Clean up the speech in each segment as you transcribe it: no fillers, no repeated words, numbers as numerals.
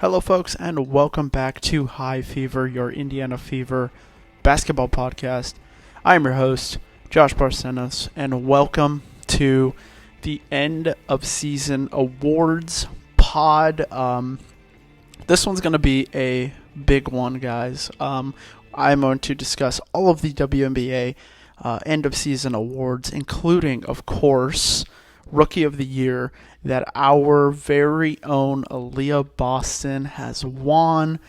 Hello, folks, and welcome back to High Fever, your Indiana Fever basketball podcast. I am your host, Josh Barcenas, and welcome to the end of season awards pod. This one's going to be a big one, guys. I'm going to discuss all of the WNBA end of season awards, including, of course, Rookie of the Year that our very own Aliyah Boston has won.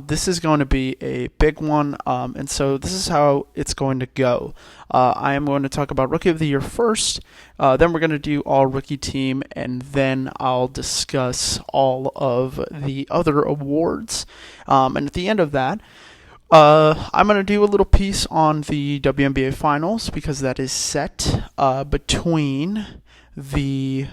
This is going to be a big one, and so this is how it's going to go. I am going to talk about Rookie of the Year first, then we're going to do all rookie team, and then I'll discuss all of the other awards. And at the end of that, I'm going to do a little piece on the WNBA Finals because that is set between the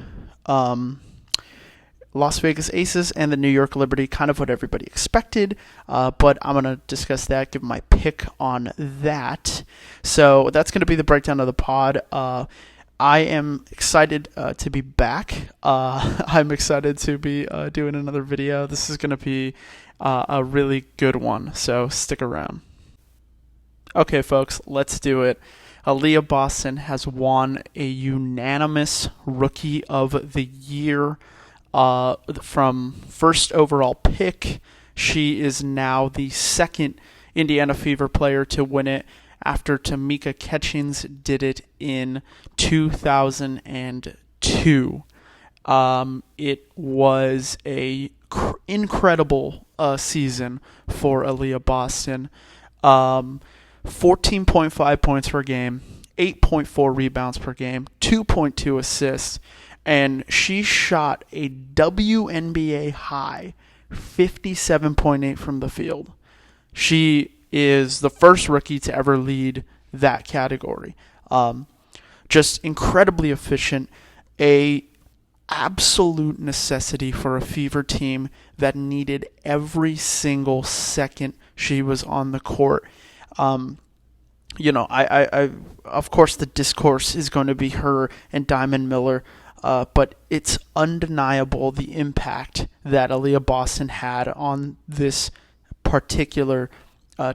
Las Vegas Aces and the New York Liberty, kind of what everybody expected, but I'm going to discuss that, give my pick on that. So that's going to be the breakdown of the pod. I am excited to be back. I'm excited to be doing another video. This is going to be a really good one, so stick around. Okay, folks, let's do it. Aliyah Boston has won a unanimous Rookie of the Year from first overall pick. She is now the second Indiana Fever player to win it after Tamika Catchings did it in 2002. It was a incredible season for Aliyah Boston. 14.5 points per game, 8.4 rebounds per game, 2.2 assists, and she shot a WNBA high 57.8 from the field. She is the first rookie to ever lead that category. Just incredibly efficient, a absolute necessity for a Fever team that needed every single second she was on the court. I of course the discourse is going to be her and Diamond Miller, but it's undeniable the impact that Aliyah Boston had on this particular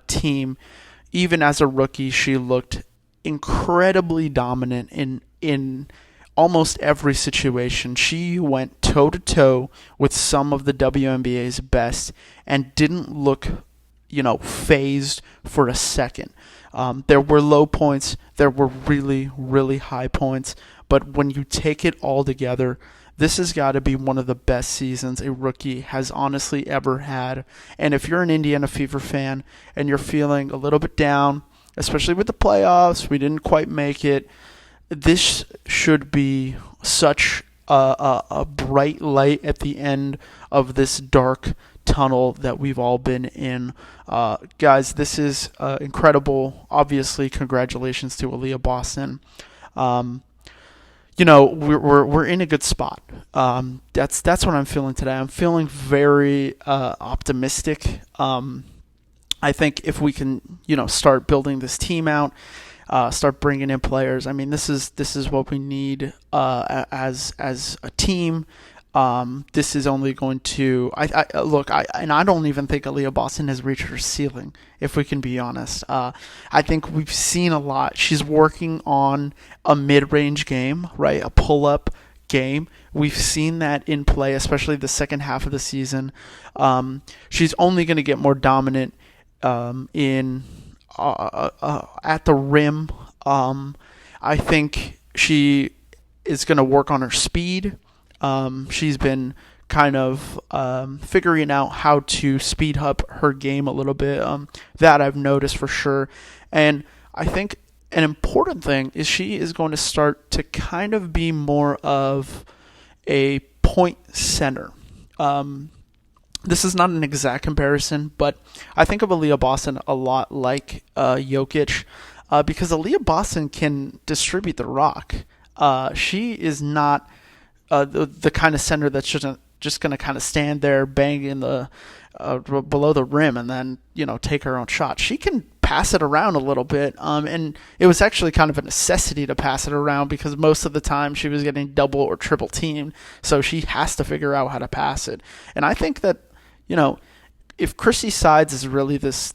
team. Even as a rookie, she looked incredibly dominant in almost every situation. She went toe-to-toe with some of the WNBA's best and didn't look phased for a second. There were low points, there were really, really high points, but when you take it all together, this has got to be one of the best seasons a rookie has honestly ever had. And if you're an Indiana Fever fan and you're feeling a little bit down, especially with the playoffs, we didn't quite make it, this should be such a bright light at the end of this dark tunnel that we've all been in. Guys, this is incredible. Obviously, congratulations to Aliyah Boston. We're in a good spot. That's what I'm feeling today. I'm feeling very optimistic. I think if we can, start building this team out, start bringing in players. I mean, this is what we need as a team. This is only going to. I don't even think Aliyah Boston has reached her ceiling, if we can be honest. I think we've seen a lot. She's working on a mid-range game, right? A pull-up game. We've seen that in play, especially the second half of the season. She's only going to get more dominant in at the rim. I think she is going to work on her speed. She's been kind of figuring out how to speed up her game a little bit. That I've noticed for sure. And I think an important thing is she is going to start to kind of be more of a point center. This is not an exact comparison, but I think of Aliyah Boston a lot like Jokic because Aliyah Boston can distribute the rock. She is not the kind of center that's just going to kind of stand there, bang in the below the rim, and then take her own shot. She can pass it around a little bit. And it was actually kind of a necessity to pass it around because most of the time she was getting double or triple teamed. So she has to figure out how to pass it. And I think that, if Chrissy Sides is really this,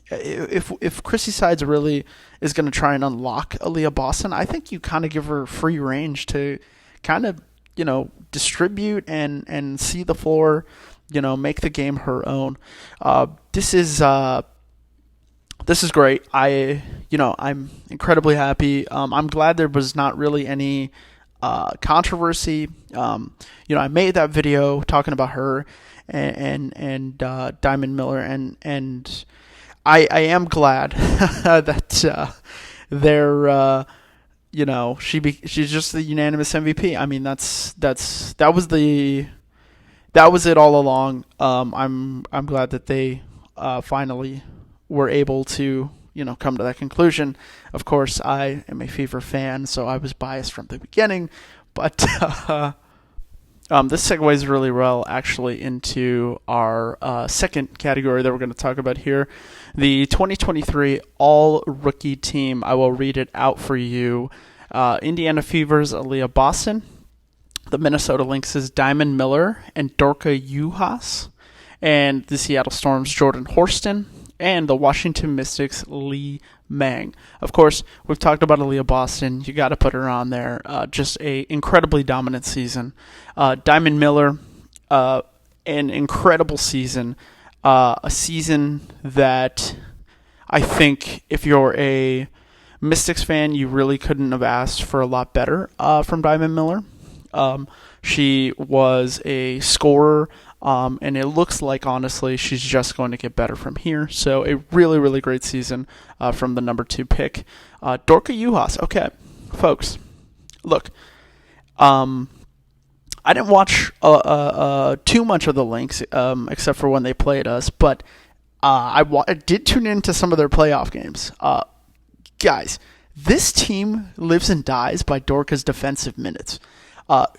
if Chrissy Sides really is going to try and unlock Aliyah Boston, I think you kind of give her free range to kind of, distribute and see the floor, make the game her own. This is great. I'm incredibly happy. I'm glad there was not really any controversy. I made that video talking about her and Diamond Miller, and I am glad that they're she's just the unanimous MVP. I mean, that was it all along. I'm glad that they finally were able to come to that conclusion. Of course, I am a Fever fan, so I was biased from the beginning, but this segues really well actually into our second category that we're going to talk about here, the 2023 All-Rookie Team. I will read it out for you. Indiana Fever's Aliyah Boston, the Minnesota Lynx' Diamond Miller and Dorka Juhas, and the Seattle Storm's Jordan Horston, and the Washington Mystics' Lee Mang. Of course, we've talked about Aliyah Boston. You got to put her on there. Just a incredibly dominant season. Diamond Miller, an incredible season. A season that I think if you're a Mystics fan, you really couldn't have asked for a lot better from Diamond Miller. She was a scorer, and it looks like, honestly, she's just going to get better from here. So a really, really great season from the number 2 pick. Dorka Juhas. Okay, folks, look, I didn't watch too much of the Lynx, except for when they played us, but I did tune into some of their playoff games. Guys, this team lives and dies by Dorka's defensive minutes.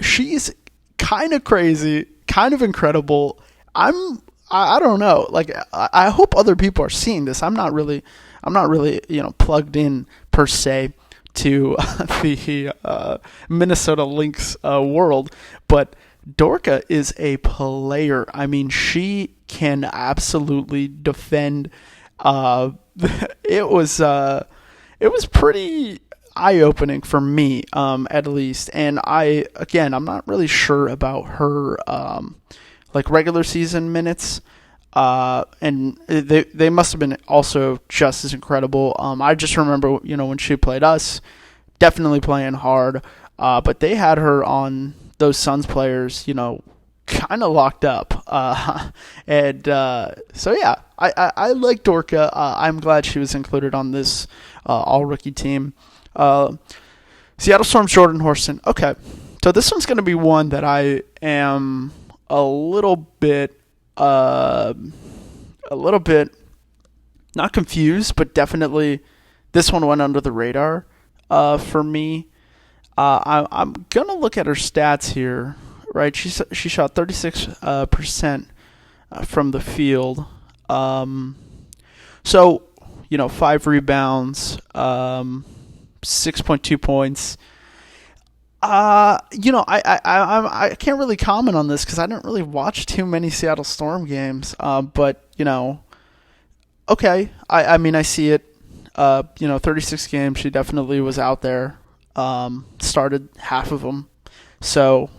She's kind of crazy, kind of incredible. I don't know. Like, I hope other people are seeing this. I'm not really plugged in per se to the Minnesota Lynx world, but Dorka is a player. I mean, she can absolutely defend. It was pretty eye-opening for me, at least. And I'm not really sure about her regular season minutes. And they must have been also just as incredible. I just remember, when she played us, definitely playing hard. But they had her on those Suns players, kind of locked up. So yeah, I like Dorka. I'm glad she was included on this all-rookie team. Seattle Storm's Jordan Horston. Okay, so this one's going to be one that I am a little bit not confused, but definitely this one went under the radar for me. I'm gonna look at her stats here, right? She shot 36% from the field. So 5 rebounds, 6.2 points. I can't really comment on this because I didn't really watch too many Seattle Storm games. But okay. I mean, I see it. 36 games. She definitely was out there. Started half of them. So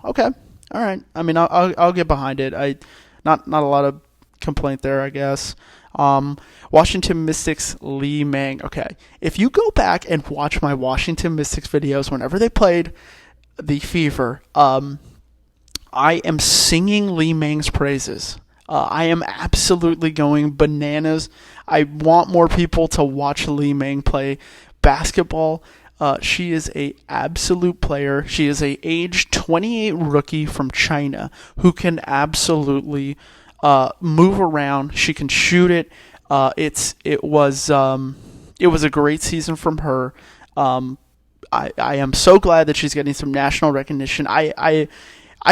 okay, all right. I mean, I'll get behind it. Not a lot of complaint there, I guess. Washington Mystics Lee Mang. Okay, if you go back and watch my Washington Mystics videos whenever they played the Fever, I am singing Lee Mang's praises. I am absolutely going bananas. I want more people to watch Lee Mang play basketball. She is a absolute player. She is a age 28 rookie from China who can absolutely move around. She can shoot it. It was a great season from her. I am so glad that she's getting some national recognition. I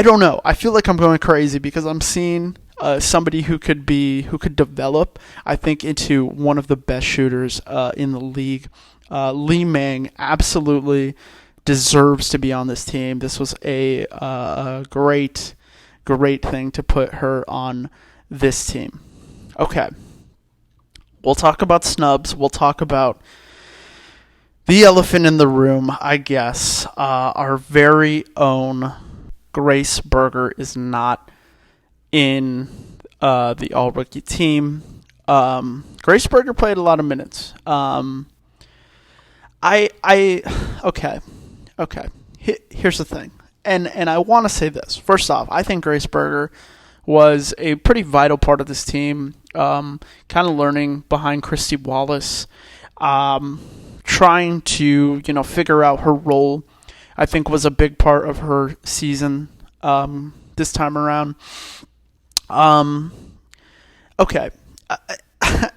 don't know. I feel like I'm going crazy because I'm seeing somebody who could develop, I think, into one of the best shooters in the league. Li Meng absolutely deserves to be on this team. This was a great thing to put her on this team. Okay. We'll talk about snubs. We'll talk about the elephant in the room, I guess. Our very own Grace Berger is not in the all-rookie team. Grace Berger played a lot of minutes. Okay. Here's the thing, and I want to say this. First off, I think Grace Berger was a pretty vital part of this team. Kind of learning behind Christy Wallace, trying to figure out her role. I think was a big part of her season this time around. Okay.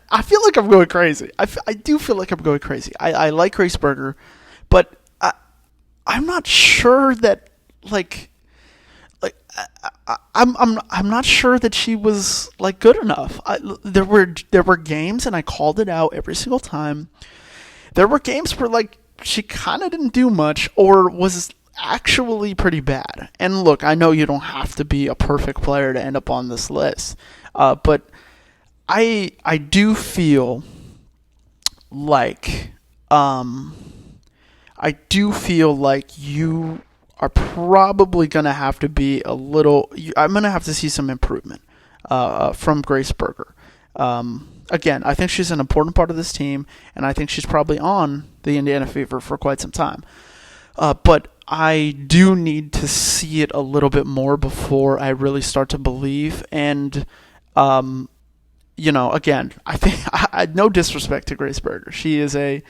I feel like I'm going crazy. I do feel like I'm going crazy. I like Grace Berger, but I'm not sure that I'm not sure that she was good enough. There were games, and I called it out every single time. There were games where she kind of didn't do much, or was actually pretty bad. And look, I know you don't have to be a perfect player to end up on this list, but I do feel like you are probably going to have to be I'm going to have to see some improvement from Grace Berger. Again, I think she's an important part of this team, and I think she's probably on the Indiana Fever for quite some time. But I do need to see it a little bit more before I really start to believe. And, again, I think no disrespect to Grace Berger. She is a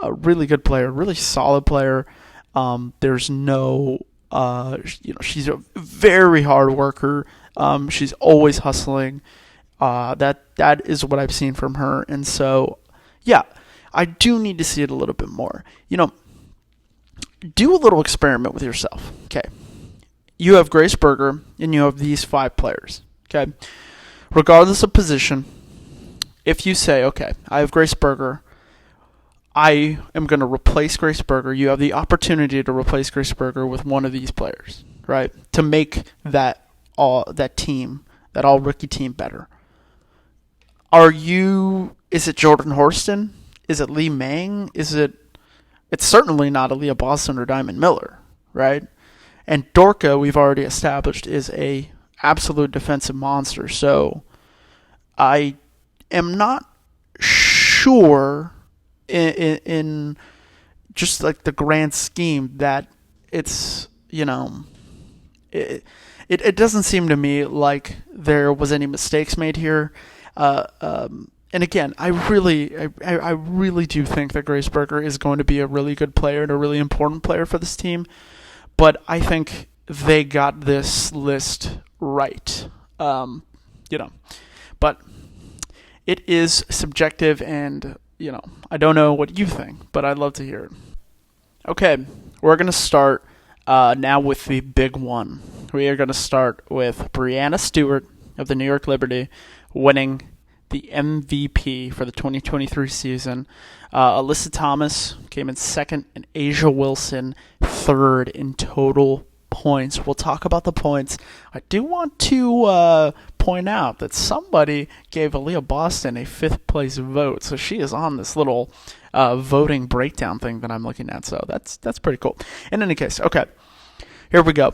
really good player, really solid player. There's no, she's a very hard worker. She's always hustling. That is what I've seen from her. And so, yeah, I do need to see it a little bit more. Do a little experiment with yourself. Okay. You have Grace Berger, and you have these 5 players. Okay. Regardless of position, if you say, okay, I have Grace Berger, I am going to replace Grace Berger. You have the opportunity to replace Grace Berger with one of these players, right? To make that team, that all rookie team, better. Is it Jordan Horston? Is it Li Meng? It's certainly not Aliyah Boston or Diamond Miller, right? And Dorka, we've already established, is a absolute defensive monster. So I am not sure in just the grand scheme that it's, it doesn't seem to me like there was any mistakes made here. And again, I really do think that Grace Berger is going to be a really good player and a really important player for this team. But I think they got this list right. But it is subjective, and I don't know what you think, but I'd love to hear it. Okay, we're gonna start now with the big one. We are gonna start with Breanna Stewart of the New York Liberty winning the MVP for the 2023 season. Alyssa Thomas came in second, and Asia Wilson third in total points. We'll talk about the points. I do want to point out that somebody gave Aliyah Boston a 5th place vote, so she is on this little voting breakdown thing that I'm looking at. So that's pretty cool. In any case, okay, here we go.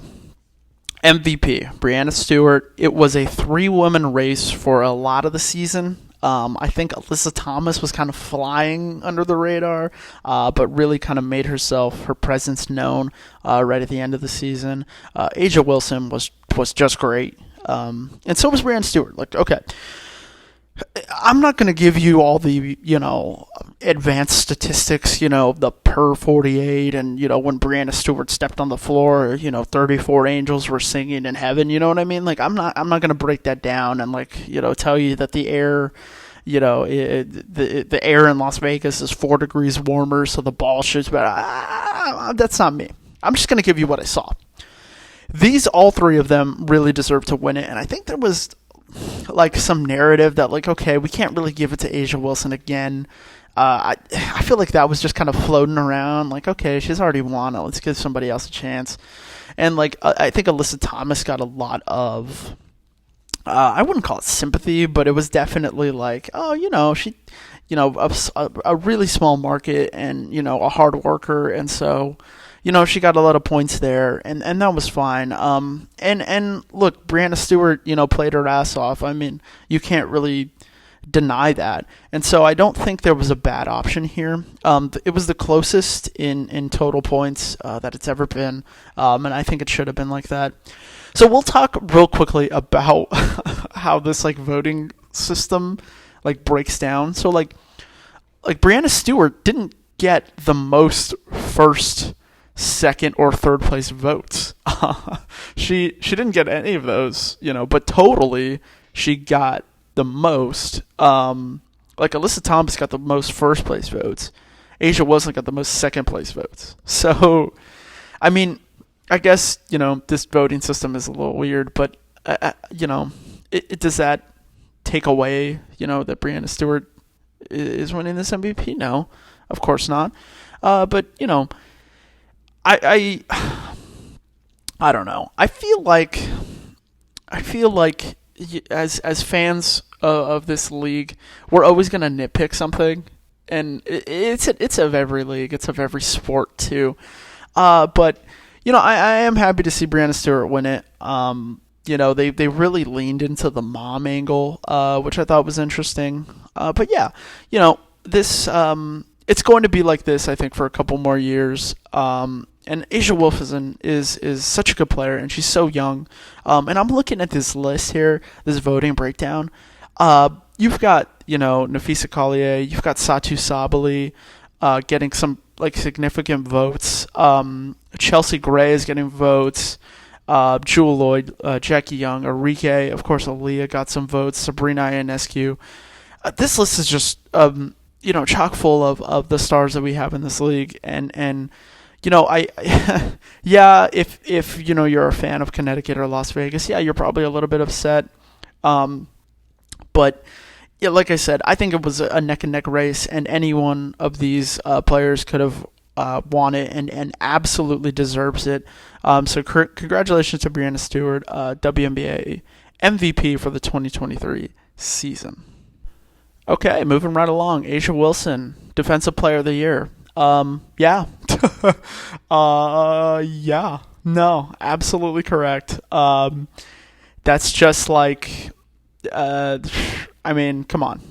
MVP, Breanna Stewart. It was a 3-woman race for a lot of the season. I think Alyssa Thomas was kind of flying under the radar, but really kind of made her presence known right at the end of the season. Asia Wilson was just great, and so was Breanna Stewart. Okay, I'm not going to give you all the advanced statistics, the per 48, and when Breanna Stewart stepped on the floor, 34 angels were singing in heaven. You know what I mean? I'm not going to break that down and tell you that the air, the air in Las Vegas is 4 degrees warmer, so the ball shoots better. That's not me. I'm just going to give you what I saw. All 3 of them really deserve to win it, and I think there was like some narrative that like, okay, we can't really give it to A'ja Wilson again. I feel like that was just kind of floating around. Like, okay, she's already won it. Let's give somebody else a chance. And like, I think Alyssa Thomas got a lot of, I wouldn't call it sympathy, but it was definitely like, oh, she, a really small market and, a hard worker. And so, she got a lot of points there, and that was fine. And look, Brianna Stewart, played her ass off. I mean, you can't really deny that. And so I don't think there was a bad option here. It was the closest in total points that it's ever been, and I think it should have been like that. So we'll talk real quickly about how this like voting system like breaks down. So like Brianna Stewart didn't get the most first, second, or third place votes. She didn't get any of those, but totally she got the most. Like Alyssa Thomas got the most first place votes. A'ja Wilson got the most second place votes. So, I mean, I guess, this voting system is a little weird, but, it does that take away, that Brianna Stewart is winning this MVP? No, of course not. But, I don't know. I feel like as fans of this league, we're always going to nitpick something, and it's of every league, it's of every sport too. But I am happy to see Brianna Stewart win it. They really leaned into the mom angle, which I thought was interesting. But yeah, this it's going to be like this, I think, for a couple more years. And A'ja Wilson is such a good player, and she's so young. And I'm looking at this list here, this voting breakdown. You've got, Nafisa Collier, you've got Satu Sabali getting some like significant votes. Chelsea Gray is getting votes. Jewel Lloyd, Jackie Young, Arike, of course, Aliyah got some votes. Sabrina Ionescu. This list is just chock full of the stars that we have in this league, and yeah, if you're a fan of Connecticut or Las Vegas, yeah, you're probably a little bit upset. But yeah, like I said, I think it was a neck and neck race, and any one of these players could have won it and absolutely deserves it. So congratulations to Brianna Stewart, WNBA MVP for the 2023 season. Okay, moving right along. A'ja Wilson, Defensive Player of the Year. Yeah. Yeah. No, absolutely correct. That's just like, I mean, come on.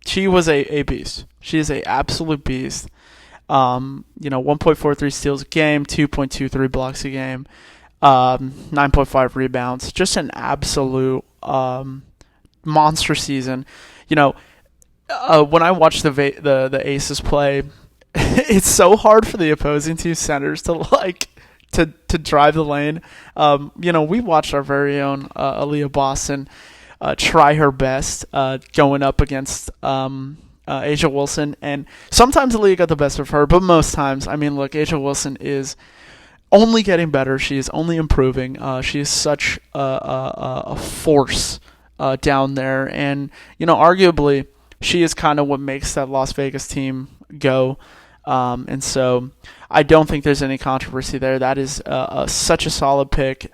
She was a beast. She is a absolute beast. 1.43 steals a game, 2.23 blocks a game, 9.5 rebounds. Just an absolute monster season. When I watch the Aces play, it's so hard for the opposing two centers to drive the lane. We watched our very own Aliyah Boston try her best going up against A'ja Wilson, and sometimes Aliyah got the best of her, but most times, I mean, look, A'ja Wilson is only getting better. She is only improving. She is such a force down there, and arguably she is kind of what makes that Las Vegas team go. And so I don't think there's any controversy there. That is such a solid pick.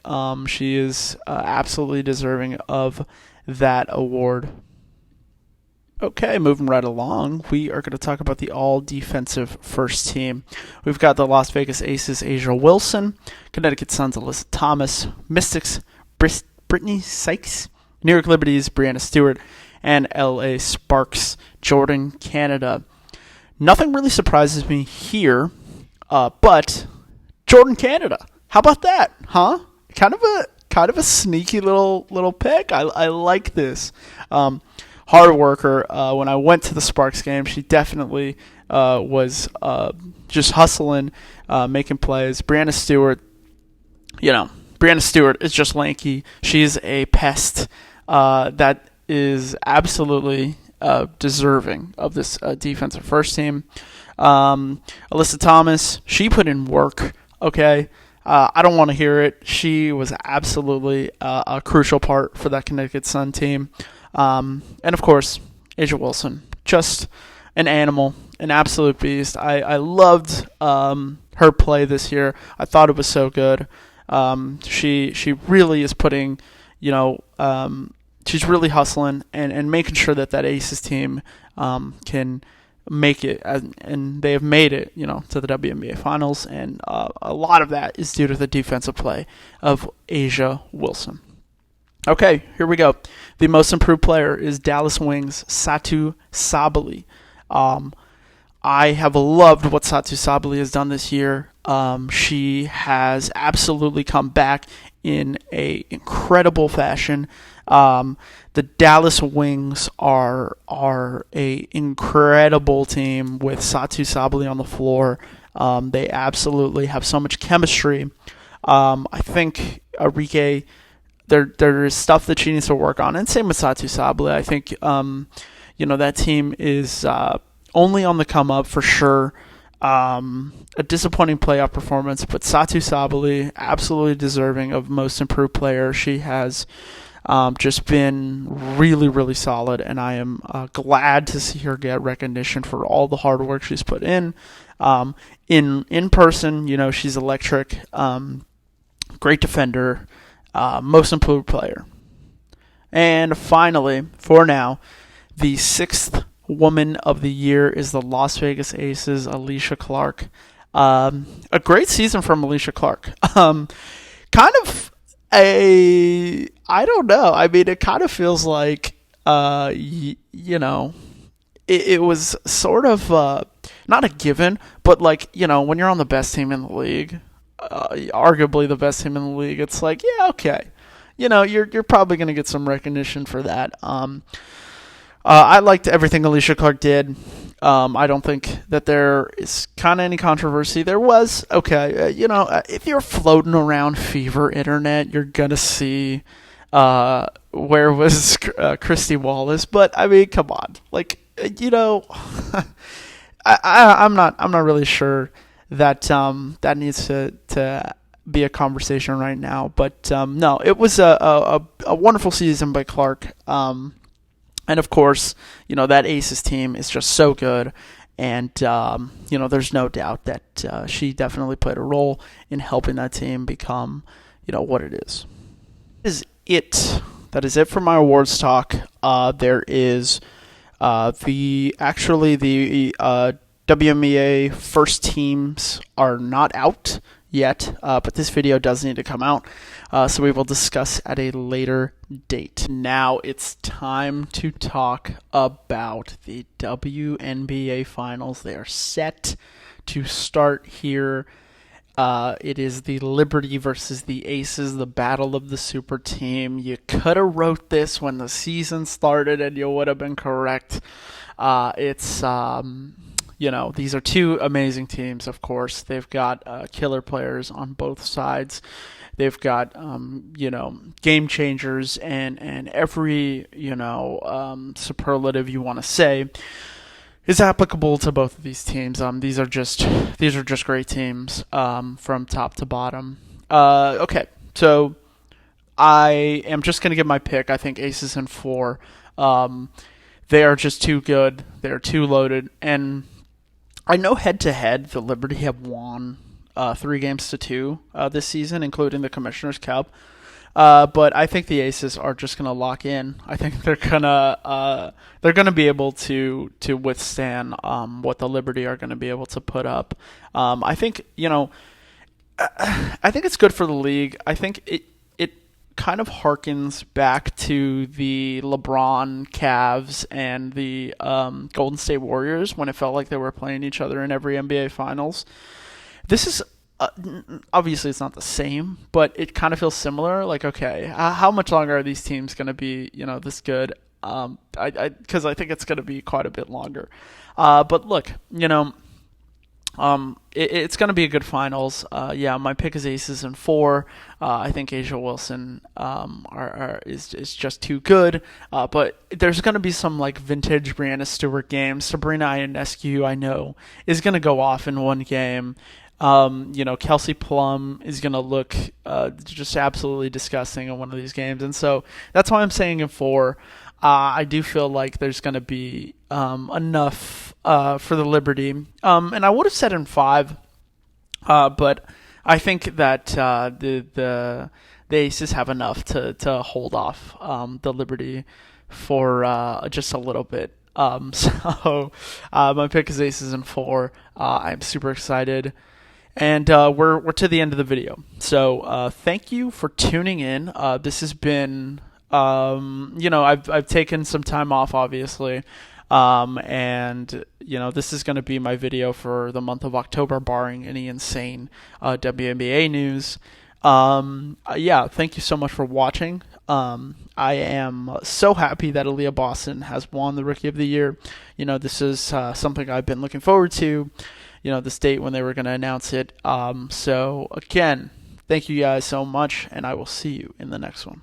She is absolutely deserving of that award. Okay, moving right along, we are going to talk about the all-defensive first team. We've got the Las Vegas Aces, A'ja Wilson, Connecticut Suns, Alyssa Thomas, Mystics, Brittany Sykes, New York Liberties, Brianna Stewart, and LA Sparks, Jordan Canada. Nothing really surprises me here, but Jordan Canada. How about that, huh? Kind of a sneaky little pick. I like this. Hard worker. When I went to the Sparks game, she definitely was just hustling, making plays. Brianna Stewart is just lanky. She's a pest that is absolutely deserving of this defensive first team. Alyssa Thomas, she put in work. Okay, I don't want to hear it. She was absolutely a crucial part for that Connecticut Sun team. And of course, A'ja Wilson, just an animal, an absolute beast. I loved her play this year. I thought it was so good. She really is putting, she's really hustling and making sure that Aces team can make it, and they have made it, to the WNBA Finals, and a lot of that is due to the defensive play of A'ja Wilson. Okay, here we go. The most improved player is Dallas Wings' Satou Sabally. I have loved what Satou Sabally has done this year. She has absolutely come back in a incredible fashion. The Dallas Wings are a incredible team with Satou Sabally on the floor. They absolutely have so much chemistry. I think Arike, there is stuff that she needs to work on, and same with Satou Sabally. I think that team is only on the come up for sure. A disappointing playoff performance, but Satou Sabally absolutely deserving of most improved player. She has just been really, really solid, and I am glad to see her get recognition for all the hard work she's put in. In person, she's electric, great defender, most improved player. And finally, for now, the sixth Woman of the Year is the Las Vegas Aces, Aliyah Clark. A great season from Aliyah Clark. Kind of I don't know. I mean, it kind of feels like, it was sort of not a given, but like, when you're on the best team in the league, arguably the best team in the league, it's like, yeah, okay. You're probably going to get some recognition for that. I liked everything Aliyah Clark did. I don't think that there is kind of any controversy. There was, okay, if you're floating around Fever Internet, you're going to see where was Christy Wallace. But, I mean, come on. Like, I'm not really sure that that needs to be a conversation right now. But, no, it was a wonderful season by Clark. And of course, that Aces team is just so good. And, there's no doubt that she definitely played a role in helping that team become, what it is. That is it for my awards talk. There is the WNBA first teams are not out yet, but this video does need to come out, so we will discuss at a later date. Now it's time to talk about the WNBA Finals. They are set to start here. It is the Liberty versus the Aces, the battle of the super team. You could have wrote this when the season started and you would have been correct. These are two amazing teams, of course. They've got killer players on both sides. They've got, game changers and every, superlative you want to say is applicable to both of these teams. These are just great teams from top to bottom. Okay, so I am just going to give my pick. I think Aces in 4. They are just too good. They're too loaded. And I know head-to-head, the Liberty have won 3-2 this season, including the Commissioner's Cup. But I think the Aces are just going to lock in. I think they're gonna be able to withstand what the Liberty are going to be able to put up. I think it's good for the league. I think it kind of harkens back to the LeBron Cavs and the Golden State Warriors when it felt like they were playing each other in every NBA Finals. This is obviously it's not the same, but it kind of feels similar. Like, okay, how much longer are these teams going to be, this good? Because I think it's going to be quite a bit longer. But look, it's going to be a good finals. My pick is Aces in 4. I think A'ja Wilson is just too good. But there's going to be some like vintage Brianna Stewart games. Sabrina Ionescu, I know, is going to go off in one game. Kelsey Plum is going to look just absolutely disgusting in one of these games. And so that's why I'm saying in 4. I do feel like there's going to be enough for the Liberty. And I would have said in 5, but I think that the Aces have enough to hold off the Liberty for just a little bit. So my pick is Aces in 4. I'm super excited. And we're to the end of the video. So thank you for tuning in. This has been, I've taken some time off, obviously. And this is going to be my video for the month of October, barring any insane WNBA news. Thank you so much for watching. I am so happy that Aliyah Boston has won the Rookie of the Year. This is something I've been looking forward to. This date when they were going to announce it. So again, thank you guys so much, and I will see you in the next one.